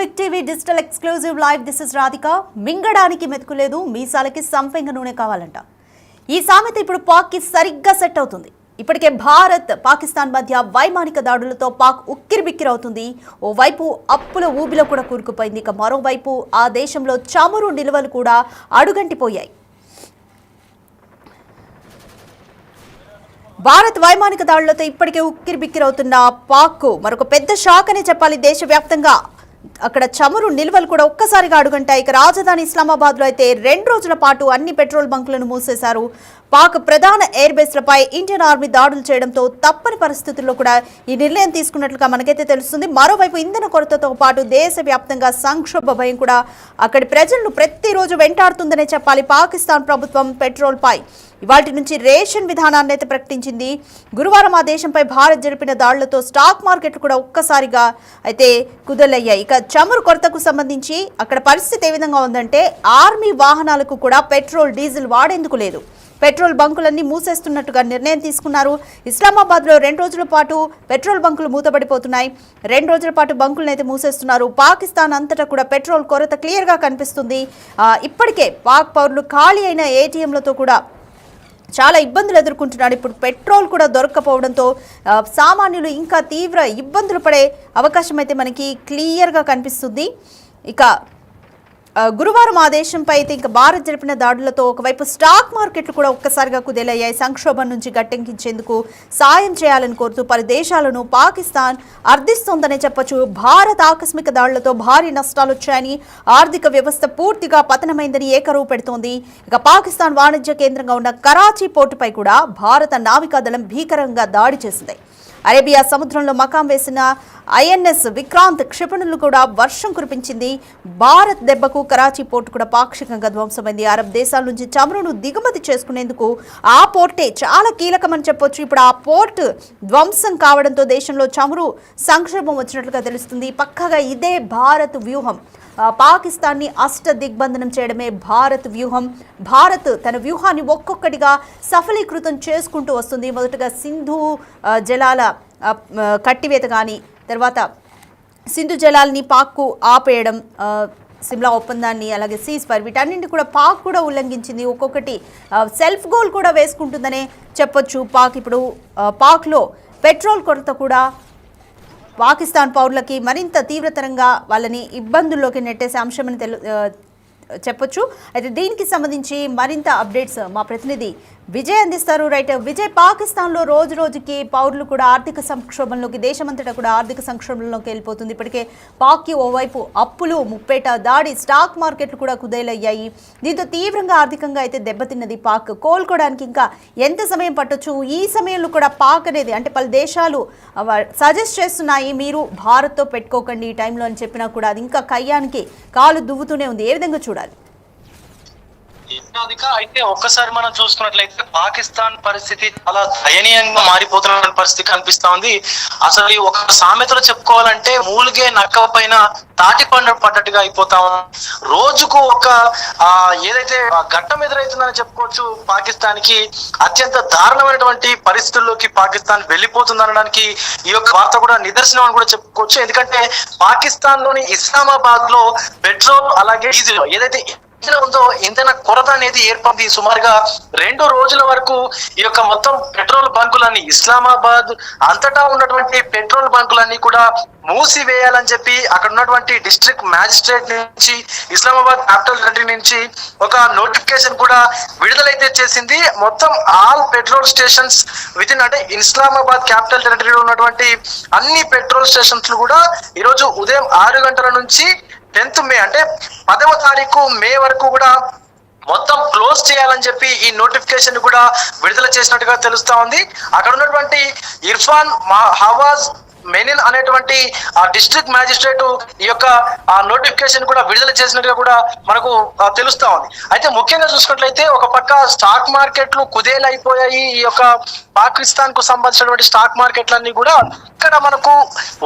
Big TV digital exclusive live. This is Radhika. మింగడానికి మెతుకులేదు, మీసాలకి సంపెంగ నూనె కావాలంట. ఈ సామెత ఇప్పుడు పాక్కి సరిగ్గా సెట్ అవుతుంది. ఇప్పటికే భారత్ పాకిస్తాన్ మధ్య వైమానిక దాడులతో పాక్ ఉక్కిరిబిక్కిరవుతుంది. ఓవైపు అప్పుల ఊబిలో కూడా కూరుకుపోయింది. ఇక మరోవైపు ఆ దేశంలో చమురు నిల్వలు కూడా అడుగంటిపోయాయి. భారత్ వైమానిక దాడులతో ఇప్పటికే ఉక్కిరిబిక్కిరవుతున్న పాక్ మరొక పెద్ద షాక్ అనే చెప్పాలి. దేశవ్యాప్తంగా అక్కడ చమురు నిల్వలు కూడా ఒక్కసారిగా అడుగంటాయి. ఇక రాజధాని ఇస్లామాబాద్ లో అయితే 2 రోజుల పాటు అన్ని పెట్రోల్ బంకులను మూసేశారు. పాక్ ప్రధాన ఎయిర్ బేస్లపై ఇండియన్ ఆర్మీ దాడులు చేయడంతో తప్పని పరిస్థితుల్లో కూడా ఈ నిర్ణయం తీసుకున్నట్లుగా మనకైతే తెలుస్తుంది. మరోవైపు ఇంధన కొరతతో పాటు దేశవ్యాప్తంగా సంక్షోభ భయం కూడా అక్కడి ప్రజలను ప్రతిరోజు వెంటాడుతుందనే చెప్పాలి. పాకిస్తాన్ ప్రభుత్వం పెట్రోల్ పై ఇవాటి నుంచి రేషన్ విధానాన్ని అయితే ప్రకటించింది. గురువారం ఆ దేశంపై భారత్ జరిపిన దాడులతో స్టాక్ మార్కెట్లు కూడా ఒక్కసారిగా అయితే కుదలయ్యాయి. ఇక చమురు కొరతకు సంబంధించి అక్కడ పరిస్థితి ఏ విధంగా ఉందంటే ఆర్మీ వాహనాలకు కూడా పెట్రోల్ డీజిల్ వాడేందుకు లేదు. పెట్రోల్ బంకులన్నీ మూసేస్తున్నట్టుగా నిర్ణయం తీసుకున్నారు. ఇస్లామాబాద్లో 2 రోజుల పాటు పెట్రోల్ బంకులు మూతపడిపోతున్నాయి. 2 రోజుల పాటు బంకులను అయితే మూసేస్తున్నారు. పాకిస్తాన్ అంతటా కూడా పెట్రోల్ కొరత క్లియర్గా కనిపిస్తుంది. ఇప్పటికే పాక్ పౌరులు ఖాళీ అయిన ఏటీఎంలతో కూడా చాలా ఇబ్బందులు ఎదుర్కొంటున్నారు. ఇప్పుడు పెట్రోల్ కూడా దొరక్కపోవడంతో సామాన్యులు ఇంకా తీవ్ర ఇబ్బందులు పడే అవకాశం అయితే మనకి క్లియర్గా కనిపిస్తుంది. ఇక గురువారం ఆ దేశంపై అయితే ఇంకా భారత్ జరిపిన దాడులతో ఒకవైపు స్టాక్ మార్కెట్లు కూడా ఒక్కసారిగా కుదేలయ్యాయి. సంక్షోభం నుంచి గట్టెక్కించేందుకు సాయం చేయాలని కోరుతూ పలు దేశాలను పాకిస్తాన్ అర్థిస్తోందనే చెప్పొచ్చు. భారత్ ఆకస్మిక దాడులతో భారీ నష్టాలు వచ్చాయని, ఆర్థిక వ్యవస్థ పూర్తిగా పతనమైందని ఏకరువు పెడుతోంది. ఇక పాకిస్తాన్ వాణిజ్య కేంద్రంగా ఉన్న కరాచీ పోర్టుపై కూడా భారత నావికాదళం భీకరంగా దాడి చేసింది. అరేబియా సముద్రంలో మకాం వేసిన ఐఎన్ఎస్ విక్రాంత్ క్షిపణులు కూడా వర్షం కురిపించింది. భారత్ దెబ్బకు కరాచీ పోర్టు కూడా పాక్షికంగా ధ్వంసమైంది. అరబ్ దేశాల నుంచి చమురును దిగుమతి చేసుకునేందుకు ఆ పోర్టే చాలా కీలకమని చెప్పొచ్చు. ఇప్పుడు ఆ పోర్టు ధ్వంసం కావడంతో దేశంలో చమురు సంక్షోభం వచ్చినట్లుగా తెలుస్తుంది. పక్కగా ఇదే భారత్ వ్యూహం. పాకిస్తాన్ని అష్ట దిగ్బంధనం చేయడమే భారత్ వ్యూహం. భారత్ తన వ్యూహాన్ని ఒక్కొక్కటిగా సఫలీకృతం చేసుకుంటూ వస్తుంది. మొదటగా సింధు జలాల కట్టివేత కానీ, తర్వాత సింధు జలాల్ని పాక్కు ఆపేయడం, సిమ్లా ఒప్పందాన్ని, అలాగే సీజ్ ఫైర్, వీటన్నింటినీ కూడా పాక్ కూడా ఉల్లంఘించింది. ఒక్కొక్కటి సెల్ఫ్ గోల్ కూడా వేసుకుంటుందనే చెప్పొచ్చు. పాక్ ఇప్పుడు పాక్లో పెట్రోల్ కొరత కూడా పాకిస్తాన్ పౌరులకి మరింత తీవ్రతరంగా వాళ్ళని ఇబ్బందుల్లోకి నెట్టేసే అంశమని చెప్పొచ్చు. అయితే దీనికి సంబంధించి మరింత అప్డేట్స్ మా ప్రతినిధి విజయ్ అందిస్తారు. రైట్ విజయ్, పాకిస్తాన్లో రోజు రోజుకి పౌరులు కూడా ఆర్థిక సంక్షోభంలోకి, దేశమంతటా కూడా ఆర్థిక సంక్షోభంలోకి వెళ్ళిపోతుంది. ఇప్పటికే పాక్కి ఓవైపు అప్పులు, ముప్పేట దాడి, స్టాక్ మార్కెట్లు కూడా కుదేలయ్యాయి. దీంతో తీవ్రంగా ఆర్థికంగా అయితే దెబ్బతిన్నది పాక్. కోలుకోవడానికి ఇంకా ఎంత సమయం పట్టొచ్చు? ఈ సమయంలో కూడా పాక్ అనేది అంటే పలు దేశాలు సజెస్ట్ చేస్తున్నాయి మీరు భారత్తో పెట్టుకోకండి ఈ టైంలో అని చెప్పినా కూడా అది ఇంకా కయ్యానికి కాలు దువ్వుతూనే ఉంది. ఏ విధంగా చూడాలి? అయితే ఒక్కసారి మనం చూసుకున్నట్లయితే పాకిస్తాన్ పరిస్థితి చాలా దయనీయంగా మారిపోతున్న పరిస్థితి కనిపిస్తా ఉంది. అసలు ఈ ఒక సామెతలో చెప్పుకోవాలంటే మూలిగే నక్క పైన తాటి పండు పడ్డట్టుగా అయిపోతా ఉంది. రోజుకు ఒక ఏదైతే ఘట్టం ఎదురైతుందని చెప్పుకోవచ్చు. పాకిస్తాన్ కి అత్యంత దారుణమైనటువంటి పరిస్థితుల్లోకి పాకిస్తాన్ వెళ్ళిపోతుంది అనడానికి ఈ యొక్క వార్త కూడా నిదర్శనం అని కూడా చెప్పుకోవచ్చు. ఎందుకంటే పాకిస్తాన్ లోని ఇస్లామాబాద్ లో పెట్రోల్ అలాగే డీజిల్ ఏదైతే ఉందో ఇంధన కొరత అనేది ఏర్పడింది. సుమారుగా 2 రోజుల వరకు ఈ యొక్క మొత్తం పెట్రోల్ బంకులన్నీ, ఇస్లామాబాద్ అంతటా ఉన్నటువంటి పెట్రోల్ బంకులన్నీ కూడా మూసివేయాలని చెప్పి అక్కడ ఉన్నటువంటి డిస్ట్రిక్ట్ మ్యాజిస్ట్రేట్ నుంచి, ఇస్లామాబాద్ క్యాపిటల్ టెరిటరీ నుంచి ఒక నోటిఫికేషన్ కూడా విడుదలైతే చేసింది. మొత్తం ఆల్ పెట్రోల్ స్టేషన్స్ వితిన్ అంటే ఇస్లామాబాద్ క్యాపిటల్ టెరిటరీలో ఉన్నటువంటి అన్ని పెట్రోల్ స్టేషన్స్ కూడా ఈరోజు ఉదయం 6 గంటల నుంచి 10th మే అంటే 10వ తారీఖు మే వరకు కూడా మొత్తం క్లోజ్ చేయాలని చెప్పి ఈ నోటిఫికేషన్ కూడా విడుదల చేసినట్టుగా తెలుస్తా ఉంది. అక్కడ ఉన్నటువంటి ఇర్ఫాన్ హవాజ్ మెనిన్ అనేటువంటి ఆ డిస్ట్రిక్ట్ మ్యాజిస్ట్రేట్ ఈ యొక్క నోటిఫికేషన్ కూడా విడుదల చేసినట్టుగా కూడా మనకు తెలుస్తా ఉంది. అయితే ముఖ్యంగా చూసుకున్నట్లయితే ఒక పక్క స్టాక్ మార్కెట్లు కుదేలైపోయాయి. ఈ యొక్క పాకిస్తాన్ కు సంబంధించినటువంటి స్టాక్ మార్కెట్లన్నీ కూడా ఇక్కడ మనకు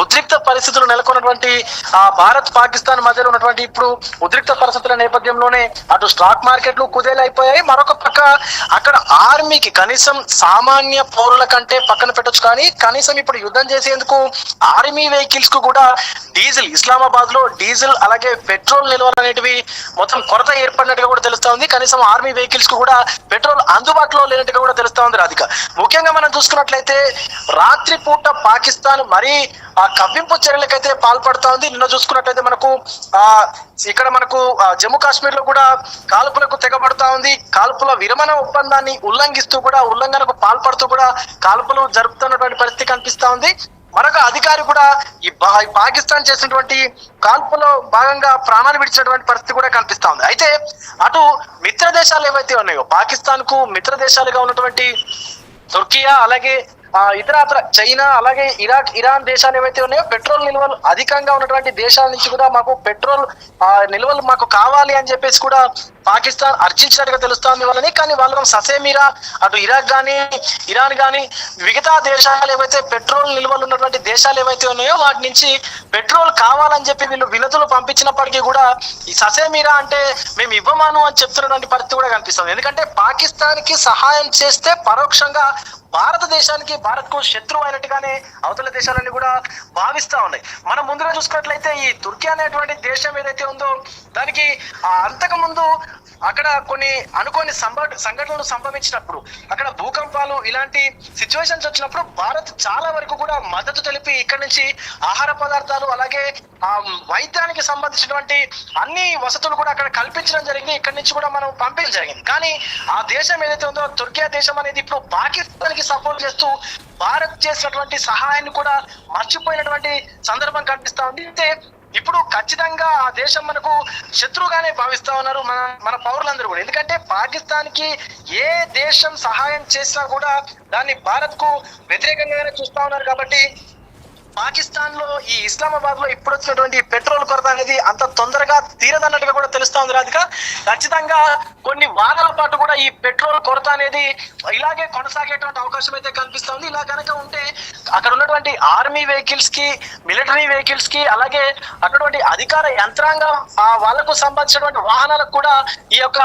ఉద్రిక్త పరిస్థితులు నెలకొన్నటువంటి భారత్ పాకిస్తాన్ మధ్యలో ఉన్నటువంటి ఇప్పుడు ఉద్రిక్త పరిస్థితుల నేపథ్యంలోనే అటు స్టాక్ మార్కెట్లు కుదేలైపోయాయి. మరొక పక్క అక్కడ ఆర్మీకి కనీసం సామాన్య పౌరుల కంటే పక్కన పెట్టొచ్చు, కానీ కనీసం ఇప్పుడు యుద్ధం చేసేందుకు ఆర్మీ వెహికల్స్ కు కూడా డీజిల్, ఇస్లామాబాద్ లో డీజిల్ అలాగే పెట్రోల్ నిల్వలు అనేటివి మొత్తం కొరత ఏర్పడినట్టుగా కూడా తెలుస్తా ఉంది. కనీసం ఆర్మీ వెహికల్స్ కు కూడా పెట్రోల్ అందుబాటులో లేనట్టుగా కూడా తెలుస్తా ఉంది రాధిక. ముఖ్యంగా మనం చూసుకున్నట్లయితే రాత్రి పూట పాకిస్తాన్ మరీ ఆ కవ్వింపు చర్యలకైతే పాల్పడుతా ఉంది. నిన్న చూసుకున్నట్లయితే మనకు ఇక్కడ మనకు జమ్మూ కాశ్మీర్ లో కూడా కాల్పులకు తెగబడుతా ఉంది. కాల్పుల విరమణ ఒప్పందాన్ని ఉల్లంఘనకు పాల్పడుతూ కూడా కాల్పులు జరుపుతున్నటువంటి పరిస్థితి కనిపిస్తా ఉంది. మరొక అధికారి కూడా ఈ పాకిస్తాన్ చేసినటువంటి కాల్పులో భాగంగా ప్రాణాలు విడిచినటువంటి పరిస్థితి కూడా కనిపిస్తా ఉంది. అయితే అటు మిత్ర దేశాలు ఏవైతే ఉన్నాయో, పాకిస్తాన్ కు మిత్ర దేశాలుగా ఉన్నటువంటి తుర్కియా అలాగే ఇతర చైనా అలాగే ఇరాన్ దేశాలు ఏవైతే ఉన్నాయో పెట్రోల్ నిల్వలు అధికంగా ఉన్నటువంటి దేశాల నుంచి కూడా మాకు పెట్రోల్ నిల్వలు మాకు కావాలి అని చెప్పేసి కూడా పాకిస్తాన్ అర్జించినట్టుగా తెలుస్తోంది వాళ్ళని. కానీ వాళ్ళు ససేమిరా అటు ఇరాక్ కానీ ఇరాన్ కానీ మిగతా దేశాలు ఏవైతే పెట్రోల్ నిల్వలు ఉన్నటువంటి దేశాలు ఏవైతే ఉన్నాయో వాటి నుంచి పెట్రోల్ కావాలని చెప్పి వీళ్ళు వినతులు పంపించినప్పటికీ కూడా ఈ ససేమిరా అంటే మేము ఇవ్వమాను అని చెప్తున్నటువంటి పరిస్థితి కూడా కనిపిస్తుంది. ఎందుకంటే పాకిస్తాన్ కి సహాయం చేస్తే పరోక్షంగా భారత్కు శత్రువు అయినట్టుగానే అవతల దేశాలన్నీ కూడా భావిస్తా ఉన్నాయి. మనం ముందుగా చూసుకున్నట్లయితే ఈ తుర్కీ అనేటువంటి దేశం ఏదైతే ఉందో దానికి అంతకు ముందు అక్కడ కొన్ని అనుకోని సంఘటనలు సంభవించినప్పుడు, అక్కడ భూకంపాలు ఇలాంటి సిచ్యువేషన్స్ వచ్చినప్పుడు భారత్ చాలా వరకు కూడా మద్దతు తెలిపి ఇక్కడ నుంచి ఆహార పదార్థాలు అలాగే వైద్యానికి సంబంధించినటువంటి అన్ని వసతులు కూడా అక్కడ కల్పించడం జరిగింది. ఇక్కడ నుంచి కూడా మనం పంపించడం జరిగింది. కానీ ఆ దేశం ఏదైతే ఉందో తుర్కీ దేశం అనేది ఇప్పుడు పాకిస్తాన్ కి సపోర్ట్ చేస్తూ భారత్ చేసినటువంటి సహాయాన్ని కూడా మర్చిపోయినటువంటి సందర్భం కనిపిస్తా ఉంది. అయితే ఇప్పుడు ఖచ్చితంగా ఆ దేశం మనకు శత్రువుగానే భావిస్తా ఉన్నారు మన పౌరులందరూ కూడా. ఎందుకంటే పాకిస్తాన్ కి ఏ దేశం సహాయం చేసినా కూడా దాన్ని భారత్ కు వ్యతిరేకంగానే చూస్తా ఉన్నారు. కాబట్టి పాకిస్తాన్ లో ఈ ఇస్లామాబాద్ లో ఇప్పుడు వచ్చినటువంటి పెట్రోల్ కొరత అనేది అంత తొందరగా తీరదన్నట్టుగా కూడా తెలుస్తా ఉంది రాధిక. ఖచ్చితంగా కొన్ని వారాల పాటు కూడా ఈ పెట్రోల్ కొరత అనేది ఇలాగే కొనసాగేటువంటి అవకాశం అయితే కనిపిస్తా ఉంది. ఇలా కనుక ఉంటే అక్కడ ఉన్నటువంటి ఆర్మీ వెహికల్స్ కి, మిలిటరీ వెహికల్స్ కి అలాగే అటువంటి అధికార యంత్రాంగం వాళ్ళకు సంబంధించినటువంటి వాహనాలకు కూడా ఈ యొక్క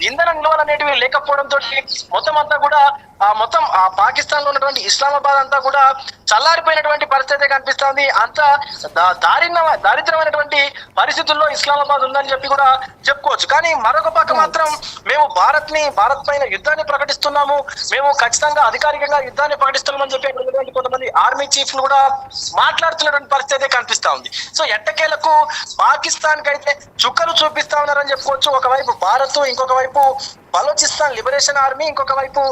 ఇంధన నిల్వలు అనేటివి లేకపోవడంతో మొత్తం అంతా కూడా మొత్తం పాకిస్తాన్ లో ఉన్నటువంటి ఇస్లామాబాద్ అంతా కూడా చల్లారిపోయినటువంటి పరిస్థితి కనిపిస్తోంది. అంత దారిద్రమైనటువంటి పరిస్థితుల్లో ఇస్లామాబాద్ ఉందని చెప్పి కూడా చెప్పుకోవచ్చు. కానీ మరొక పక్క మాత్రం మేము భారత్ పైన యుద్ధాన్ని ప్రకటిస్తున్నాము, మేము ఖచ్చితంగా అధికారికంగా యుద్ధాన్ని ప్రకటిస్తున్నామని చెప్పి కొంతమంది ఆర్మీ చీఫ్లు కూడా మాట్లాడుతున్నటువంటి పరిస్థితి కనిపిస్తా ఉంది. సో ఎట్టకేలకు పాకిస్తాన్ కి అయితే చుక్కలు చూపిస్తా ఉన్నారని చెప్పుకోవచ్చు. ఒకవైపు భారత్, ఇంకొక వైపు బలోచిస్తాన్ లిబరేషన్ ఆర్మీ, ఇంకొక వైపు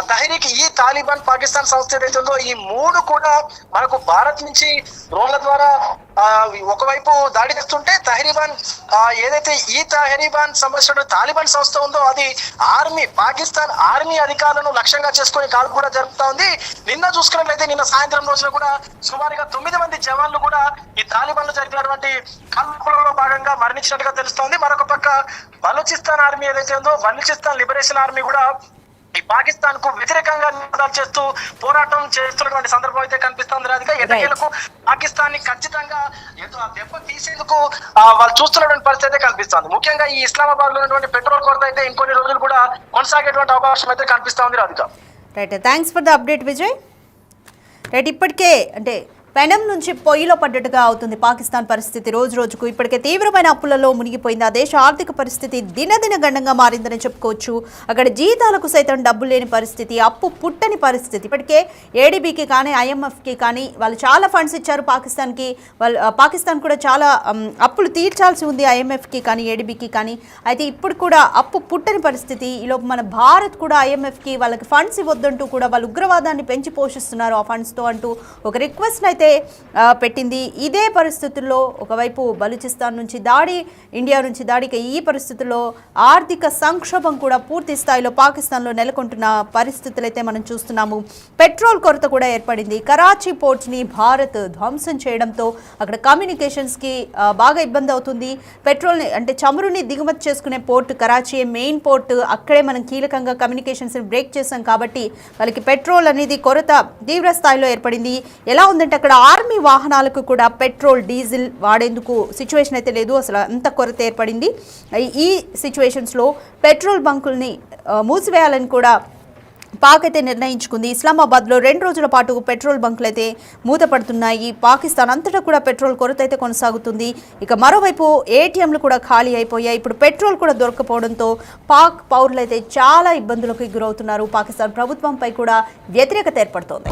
తహరీక్ ఈ తాలిబాన్ పాకిస్తాన్ సంస్థ ఏదైతే ఉందో ఈ మూడు కూడా మనకు భారత్ నుంచి డ్రోన్ల ద్వారా ఒకవైపు దాడి చేస్తుంటే ఏదైతే ఈ తహరీబాన్ సంబంధించిన తాలిబాన్ సంస్థ ఉందో అది పాకిస్తాన్ ఆర్మీ అధికారులను లక్ష్యంగా చేసుకుని కాల్పు కూడా జరుపుతా ఉంది. నిన్న చూసుకున్నట్లయితే నిన్న సాయంత్రం రోజున కూడా సుమారుగా 9 మంది జవాన్లు కూడా ఈ తాలిబాన్లు జరిపినటువంటి కాల్పులలో భాగంగా మరణించినట్టుగా తెలుస్తోంది. మరొక పక్క బలూచిస్తాన్ ఆర్మీ ఏదైతే ఉందో బలూచిస్తాన్ లిబరేషన్ ఆర్మీ కూడా ఈ పాకిస్తాన్ కు వ్యతిరేకంగా నినాదాలు చేస్తూ పోరాటం చేస్తున్నటువంటి సందర్భం అయితే కనిపిస్తుంది రాధిక. ఎట్టకేలకు పాకిస్తాన్ ని ఖచ్చితంగా దెబ్బ తీసేందుకు వాళ్ళు చూస్తున్నటువంటి పరిస్థితి అయితే కనిపిస్తుంది. ముఖ్యంగా ఈ ఇస్లామాబాద్ లో ఉన్నటువంటి పెట్రోల్ కొరత అయితే ఇంకొన్ని రోజులు కూడా కొనసాగేటువంటి అవకాశం అయితే కనిపిస్తా ఉంది Radhika. Right, thanks for the update Vijay. Right, ఇప్పటికే అంటే పెనం నుంచి పొయ్యిలో పడ్డట్టుగా అవుతుంది పాకిస్తాన్ పరిస్థితి. రోజు రోజుకు ఇప్పటికే తీవ్రమైన అప్పులలో మునిగిపోయింది. ఆ దేశ ఆర్థిక పరిస్థితి దినదిన గండంగా మారిందని చెప్పుకోవచ్చు. అక్కడ జీతాలకు సైతం డబ్బులు లేని పరిస్థితి, అప్పు పుట్టని పరిస్థితి. ఇప్పటికే ఏడీబీకి కానీ ఐఎంఎఫ్కి కానీ వాళ్ళు చాలా ఫండ్స్ ఇచ్చారు పాకిస్తాన్కి. పాకిస్తాన్ కూడా చాలా అప్పులు తీర్చాల్సి ఉంది ఐఎంఎఫ్కి కానీ ఏడీబీకి కానీ. అయితే ఇప్పుడు కూడా అప్పు పుట్టని పరిస్థితి. ఈలోపు మన భారత్ కూడా ఐఎంఎఫ్కి వాళ్ళకి ఫండ్స్ ఇవ్వద్దంటూ కూడా వాళ్ళు ఉగ్రవాదాన్ని పెంచి పోషిస్తున్నారు ఆ ఫండ్స్తో అంటూ ఒక రిక్వెస్ట్ అయితే పెట్టింది. ఇదే పరిస్థితుల్లో ఒకవైపు బలూచిస్తాన్ నుంచి దాడి, ఇండియా నుంచి దాడికి ఈ పరిస్థితుల్లో ఆర్థిక సంక్షోభం కూడా పూర్తి స్థాయిలో పాకిస్తాన్లో నెలకొంటున్న పరిస్థితులు అయితే మనం చూస్తున్నాము. పెట్రోల్ కొరత కూడా ఏర్పడింది. కరాచీ పోర్ట్ని భారత్ ధ్వంసం చేయడంతో అక్కడ కమ్యూనికేషన్స్కి బాగా ఇబ్బంది అవుతుంది. పెట్రోల్ని అంటే చమురుని దిగుమతి చేసుకునే పోర్ట్ కరాచీ మెయిన్ పోర్ట్, అక్కడే మనం కీలకంగా కమ్యూనికేషన్స్ని బ్రేక్ చేసాం కాబట్టి వాళ్ళకి పెట్రోల్ అనేది కొరత తీవ్ర స్థాయిలో ఏర్పడింది. ఎలా ఉందంటే అక్కడ ఆర్మీ వాహనాలకు కూడా పెట్రోల్ డీజిల్ వాడేందుకు సిచ్యువేషన్ అయితే లేదు, అసలు అంత కొరత ఏర్పడింది. ఈ సిచ్యువేషన్స్లో పెట్రోల్ బంకుల్ని మూసివేయాలని కూడా పాక్ అయితే నిర్ణయించుకుంది. ఇస్లామాబాద్ లో 2 రోజుల పాటు పెట్రోల్ బంకులు అయితే మూతపడుతున్నాయి. పాకిస్తాన్ అంతటా కూడా పెట్రోల్ కొరత అయితే కొనసాగుతుంది. ఇక మరోవైపు ఏటీఎంలు కూడా ఖాళీ అయిపోయాయి. ఇప్పుడు పెట్రోల్ కూడా దొరకపోవడంతో పాక్ పౌరులు అయితే చాలా ఇబ్బందులకు గురవుతున్నారు. పాకిస్తాన్ ప్రభుత్వంపై కూడా వ్యతిరేకత ఏర్పడుతోంది.